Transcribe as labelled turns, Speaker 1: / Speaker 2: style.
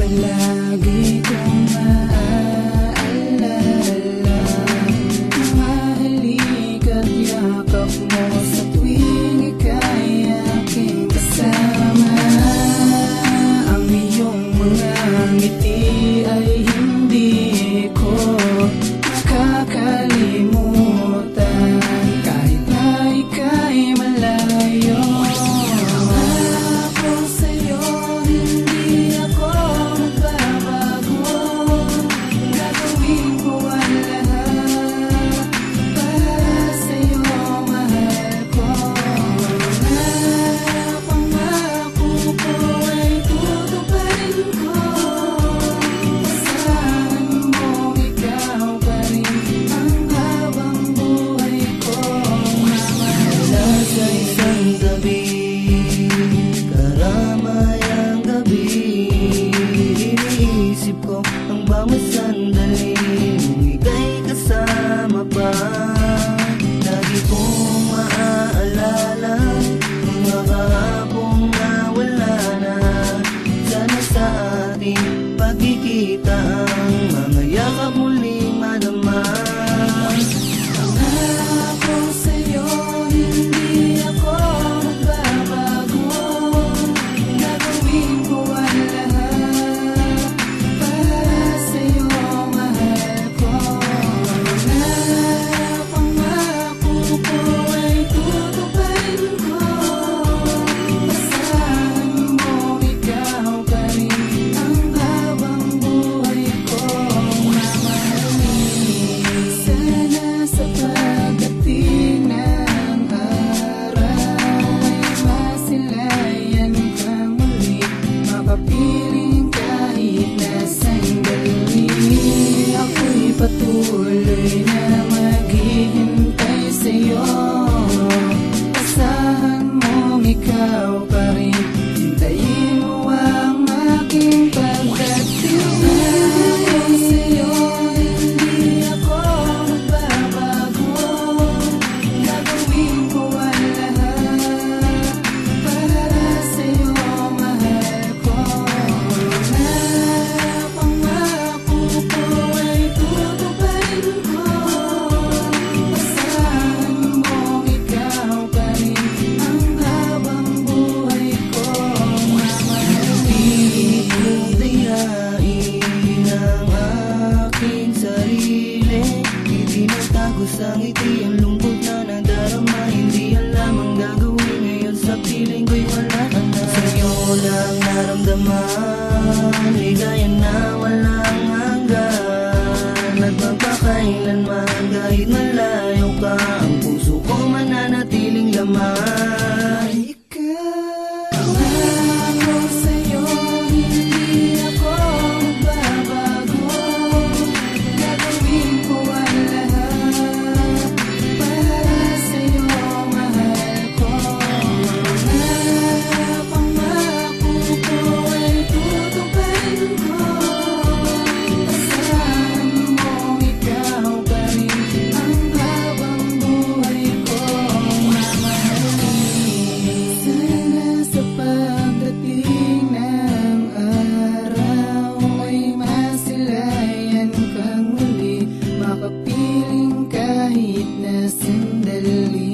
Speaker 1: palagi kong maaalala. Mga halik at yakap mo sa tuwing ika'y aking kasama. Ang iyong mga ngiti ay hindi ko makakalimutan kahit na ika'y malayo. Ako sa'yo, hindi ako magbabago. Gagawin ko ang lahat para sa'yo, mahal ko. Mga pangako ko ay tutuparin ko. Asahan mong ikaw pa rin ang habang buhay ko.
Speaker 2: Wala sa isang gabi, karamay ang gabi. Iniisip ko ang bawat sandali nung ika'y kasama pa. Lagi kong maaalala mga kahapong nawala na. Sana sa ating pagkikita ang mga yakap muling madama.
Speaker 1: Ako sa'yo, hindi ako magbabago. Gagawin ko ang lahat para sa'yo, mahal ko. Mga pangako ko ay tutuparin ko. Asahan mong ikaw pa rin ang habang buhay ko, mamahalin. Sana sa pagdating ng araw ay masilayan kang muli, makapiling kahit na sandali. Ako'y patuloy na maghihintay sa'yo. Asahan mong ikaw pa rin, hintayin mo ang aking pagdating. Ako sa'yo, hindi ako magbabago. Gagawin ko ang lahat para sa'yo, mahal ko. Mga pangako ko ay tutuparin ko. Asahan mong ikaw pa rin ang habang buhay ko, mamahalin.
Speaker 2: Kung dayain ang aking sarili, hindi natagos ang ngiti, ang lungkot na nadarama. Hindi alam ang gagawin ngayon sa piling ko'y wala ka na. Sa'yo lang naramdaman, ligaya na walang hanggan. At magpakailanman kahit malayo ka, ang puso ko mananatiling laman.
Speaker 1: Ako sa'yo, hindi ako magbabago. Gagawin ko ang lahat para sa'yo, mahal ko. Mga pangako ko ay tutuparin ko. Asahan mong ikaw pa rin ang habang buhay ko, mamahalin. Sana sa pagdating ng araw ay masilayan kang muli, makapiling kahit na sandali.